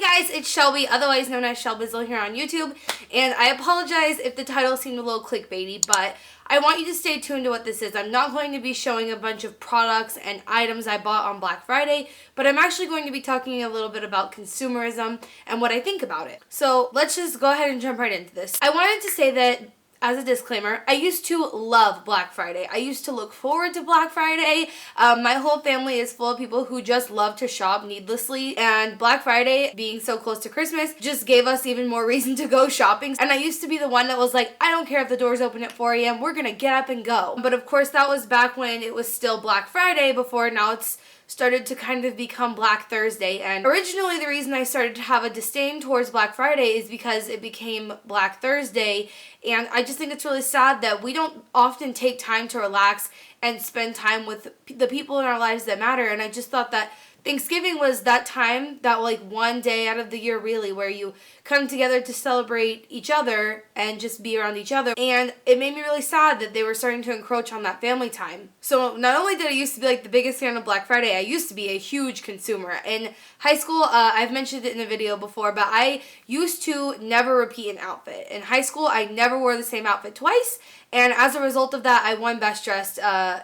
Hey guys, it's Shelby, otherwise known as Shelbizleee here on YouTube, and I apologize if the title seemed a little clickbaity, but I want you to stay tuned to what this is. I'm not going to be showing a bunch of products and items I bought on Black Friday, but I'm actually going to be talking a little bit about consumerism and what I think about it. So let's just go ahead and jump right into this. I wanted to say that, as a disclaimer, I used to love Black Friday. I used to look forward to Black Friday. My whole family is full of people who just love to shop needlessly, and Black Friday, being so close to Christmas, just gave us even more reason to go shopping. And I used to be the one that was like, I don't care if the doors open at 4 a.m., we're gonna get up and go. But of course, that was back when it was still Black Friday, before now it's started to kind of become Black Thursday. And originally the reason I started to have a disdain towards Black Friday is because it became Black Thursday, and I just think it's really sad that we don't often take time to relax and spend time with the people in our lives that matter. And I just thought that Thanksgiving was that time, that like one day out of the year really, where you come together to celebrate each other and just be around each other. And it made me really sad that they were starting to encroach on that family time. So not only did I used to be like the biggest fan of Black Friday, I used to be a huge consumer. In high school, I've mentioned it in a video before, but I used to never repeat an outfit. In high school, I never wore the same outfit twice. And as a result of that, I won Best Dressed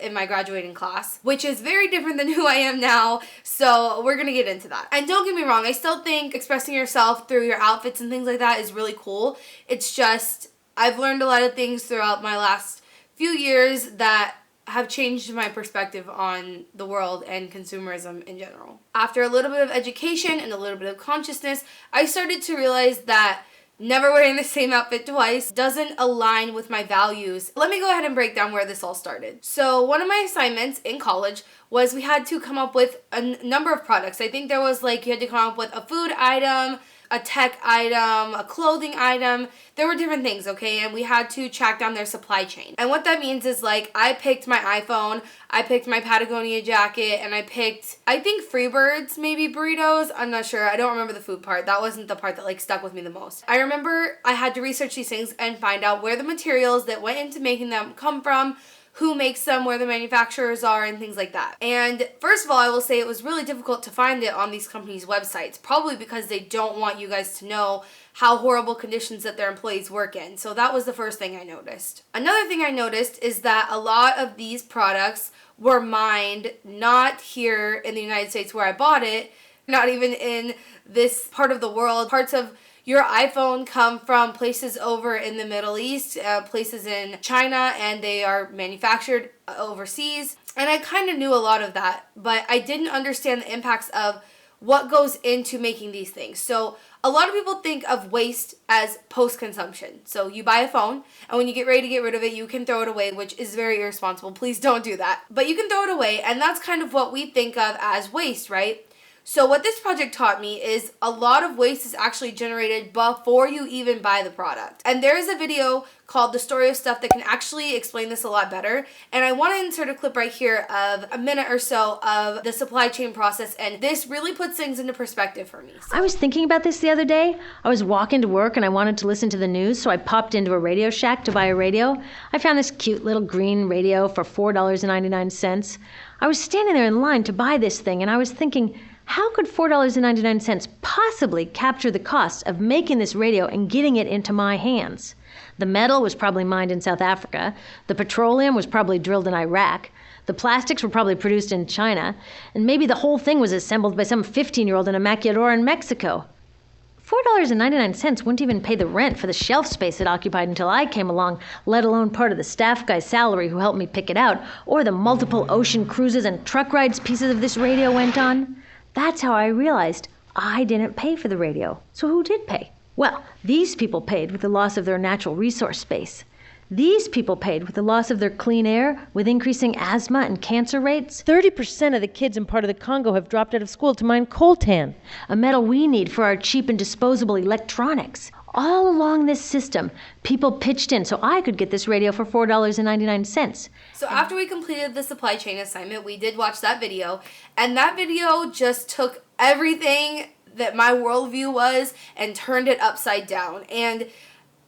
in my graduating class, which is very different than who I am now, so we're gonna get into that. And don't get me wrong, I still think expressing yourself through your outfits and things like that is really cool. It's just, I've learned a lot of things throughout my last few years that have changed my perspective on the world and consumerism in general. After a little bit of education and a little bit of consciousness, I started to realize that never wearing the same outfit twice doesn't align with my values. Let me go ahead and break down where this all started. So one of my assignments in college was we had to come up with a number of products. I think there was like, you had to come up with a food item, a tech item, a clothing item. There were different things, okay? And we had to track down their supply chain. And what that means is like, I picked my iPhone, I picked my Patagonia jacket, and I picked, I think, Freebirds, maybe burritos. I'm not sure. I don't remember the food part. That wasn't the part that like stuck with me the most. I remember I had to research these things and find out where the materials that went into making them come from, who makes them, where the manufacturers are, and things like that. And first of all, I will say it was really difficult to find it on these companies' websites, probably because they don't want you guys to know how horrible conditions that their employees work in. So that was the first thing I noticed. Another thing I noticed is that a lot of these products were mined not here in the United States where I bought it, not even in this part of the world. Parts of your iPhone come from places over in the Middle East, places in China, and they are manufactured overseas. And I kind of knew a lot of that, but I didn't understand the impacts of what goes into making these things. So a lot of people think of waste as post-consumption. So you buy a phone, and when you get ready to get rid of it, you can throw it away, which is very irresponsible. Please don't do that. But you can throw it away, and that's kind of what we think of as waste, right? So what this project taught me is a lot of waste is actually generated before you even buy the product. And there is a video called The Story of Stuff that can actually explain this a lot better. And I want to insert a clip right here of a minute or so of the supply chain process. And this really puts things into perspective for me. I was thinking about this the other day. I was walking to work and I wanted to listen to the news, so I popped into a Radio Shack to buy a radio. I found this cute little green radio for $4.99. I was standing there in line to buy this thing, and I was thinking, how could $4.99 possibly capture the cost of making this radio and getting it into my hands? The metal was probably mined in South Africa. The petroleum was probably drilled in Iraq. The plastics were probably produced in China. And maybe the whole thing was assembled by some 15-year-old in a maquiladora in Mexico. $4.99 wouldn't even pay the rent for the shelf space it occupied until I came along, let alone part of the staff guy's salary who helped me pick it out, or the multiple ocean cruises and truck rides pieces of this radio went on. That's how I realized I didn't pay for the radio. So who did pay? Well, these people paid with the loss of their natural resource space. These people paid with the loss of their clean air, with increasing asthma and cancer rates. 30% of the kids in part of the Congo have dropped out of school to mine coltan, a metal we need for our cheap and disposable electronics. All along this system, people pitched in so I could get this radio for $4.99. So after we completed the supply chain assignment, we did watch that video, and that video just took everything that my worldview was and turned it upside down. And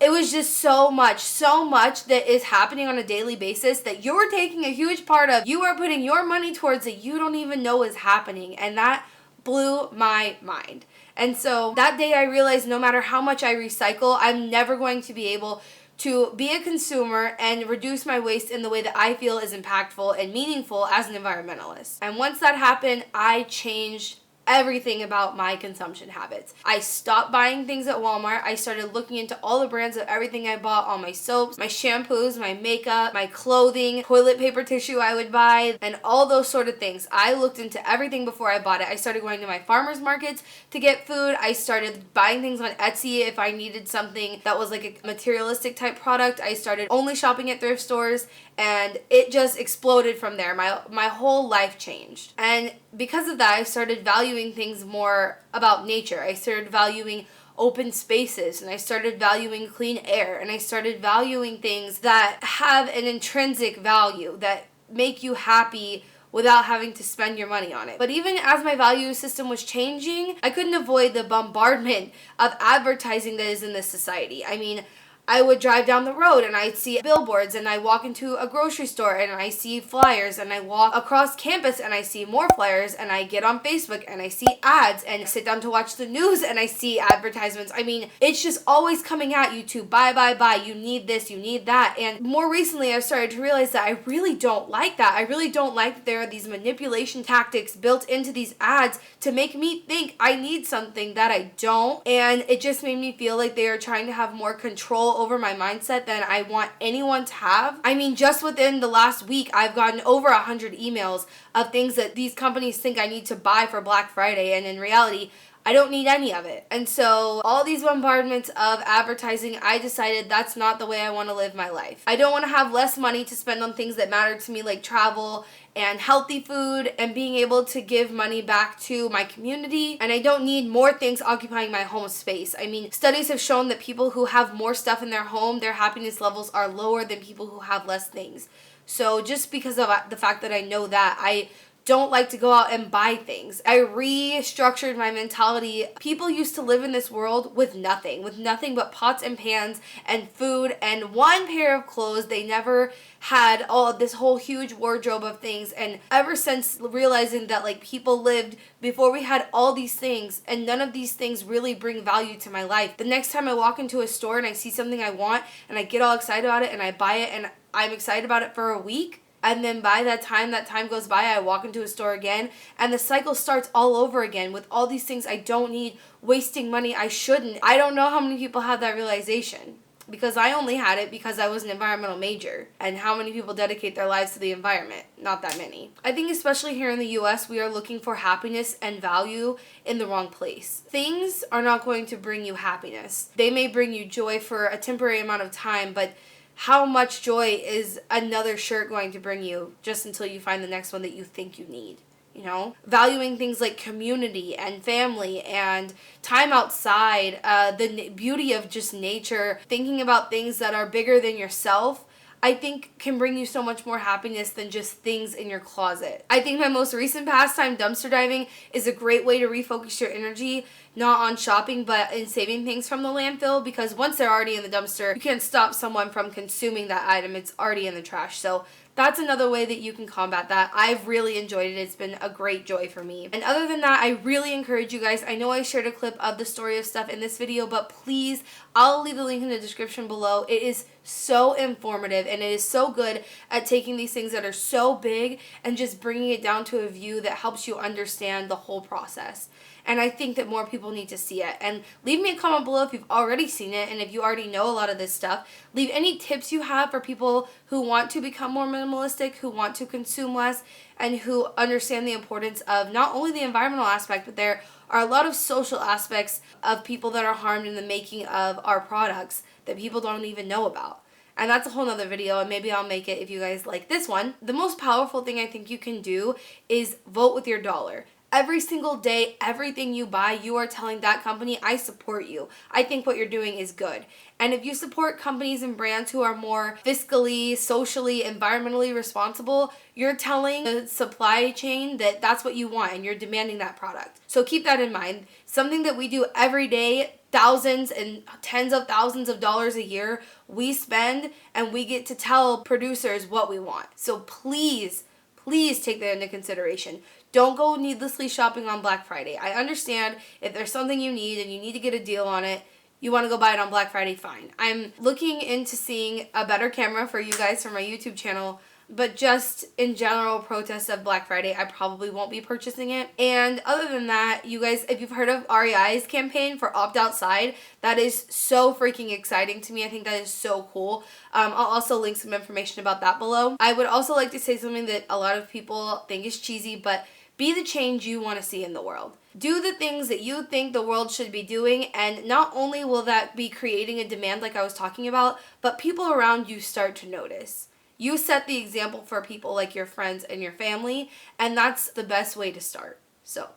it was just so much that is happening on a daily basis that you're taking a huge part of. You are putting your money towards that you don't even know is happening, and that blew my mind. And so that day I realized no matter how much I recycle, I'm never going to be able to be a consumer and reduce my waste in the way that I feel is impactful and meaningful as an environmentalist. And once that happened, I changed everything about my consumption habits. I stopped buying things at Walmart. I started looking into all the brands of everything I bought, all my soaps, my shampoos, my makeup, my clothing, toilet paper tissue I would buy, and all those sort of things. I looked into everything before I bought it. I started going to my farmers markets to get food. I started buying things on Etsy if I needed something that was like a materialistic type product. I started only shopping at thrift stores, and it just exploded from there. My whole life changed. And because of that, I started valuing things more about nature. I started valuing open spaces, and I started valuing clean air, and I started valuing things that have an intrinsic value that make you happy without having to spend your money on it. But even as my value system was changing, I couldn't avoid the bombardment of advertising that is in this society. I mean, I would drive down the road and I'd see billboards, and I walk into a grocery store and I see flyers, and I walk across campus and I see more flyers, and I get on Facebook and I see ads, and sit down to watch the news and I see advertisements. I mean, it's just always coming at you to buy, you need this, you need that. And more recently I've started to realize that I really don't like that. I really don't like that there are these manipulation tactics built into these ads to make me think I need something that I don't, and it just made me feel like they are trying to have more control over my mindset than I want anyone to have. I mean, just within the last week, I've gotten over 100 emails of things that these companies think I need to buy for Black Friday, and in reality, I don't need any of it. And so all these bombardments of advertising, I decided that's not the way I want to live my life. I don't want to have less money to spend on things that matter to me, like travel and healthy food and being able to give money back to my community. And I don't need more things occupying my home space. I mean, studies have shown that people who have more stuff in their home, their happiness levels are lower than people who have less things. So just because of the fact that I know that, I don't like to go out and buy things. I restructured my mentality. People used to live in this world with nothing but pots and pans and food and one pair of clothes. They never had this whole huge wardrobe of things. And ever since realizing that like people lived before we had all these things, and none of these things really bring value to my life. The next time I walk into a store and I see something I want and I get all excited about it and I buy it and I'm excited about it for a week, and then by that time goes by, I walk into a store again, and the cycle starts all over again with all these things I don't need, wasting money I shouldn't. I don't know how many people have that realization, because I only had it because I was an environmental major. And how many people dedicate their lives to the environment? Not that many. I think especially here in the US, we are looking for happiness and value in the wrong place. Things are not going to bring you happiness. They may bring you joy for a temporary amount of time, but how much joy is another shirt going to bring you just until you find the next one that you think you need? You know, valuing things like community and family and time outside, the beauty of just nature, thinking about things that are bigger than yourself, I think can bring you so much more happiness than just things in your closet. I think my most recent pastime, dumpster diving, is a great way to refocus your energy, not on shopping, but in saving things from the landfill, because once they're already in the dumpster, you can't stop someone from consuming that item. It's already in the trash. So that's another way that you can combat that. I've really enjoyed it. It's been a great joy for me. And other than that, I really encourage you guys. I know I shared a clip of the story of stuff in this video, but please, I'll leave the link in the description below. It is so informative, and it is so good at taking these things that are so big and just bringing it down to a view that helps you understand the whole process. And I think that more people need to see it. And leave me a comment below if you've already seen it, and if you already know a lot of this stuff. Leave any tips you have for people who want to become more minimalistic, who want to consume less, and who understand the importance of not only the environmental aspect, but there are a lot of social aspects of people that are harmed in the making of our products that people don't even know about. And that's a whole nother video, and maybe I'll make it if you guys like this one. The most powerful thing I think you can do is vote with your dollar. Every single day, everything you buy, you are telling that company, I support you. I think what you're doing is good. And if you support companies and brands who are more fiscally, socially, environmentally responsible, you're telling the supply chain that that's what you want, and you're demanding that product. So keep that in mind. Something that we do every day, thousands and tens of thousands of dollars a year, we spend, and we get to tell producers what we want. So please take that into consideration. don't go needlessly shopping on Black Friday. I understand if there's something you need and you need to get a deal on it, you want to go buy it on Black Friday, fine. I'm looking into seeing a better camera for you guys for my YouTube channel, but just in general protest of Black Friday, I probably won't be purchasing it. And other than that, you guys, if you've heard of REI's campaign for Opt-Outside, that is so freaking exciting to me. I think that is so cool. I'll also link some information about that below. I would also like to say something that a lot of people think is cheesy, but be the change you want to see in the world. Do the things that you think the world should be doing, and not only will that be creating a demand like I was talking about, but people around you start to notice. You set the example for people like your friends and your family, and that's the best way to start. So,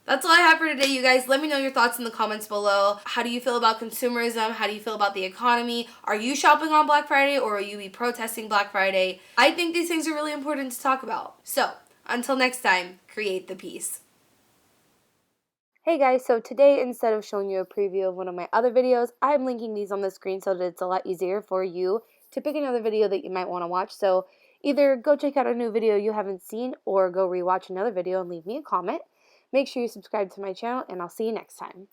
that's all I have for today, you guys. Let me know your thoughts in the comments below. How do you feel about consumerism? How do you feel about the economy? Are you shopping on Black Friday, or will you be protesting Black Friday? I think these things are really important to talk about. So, until next time, create the peace. Hey guys, so today instead of showing you a preview of one of my other videos, I'm linking these on the screen so that it's a lot easier for you to pick another video that you might want to watch. So either go check out a new video you haven't seen or go rewatch another video and leave me a comment. Make sure you subscribe to my channel, and I'll see you next time.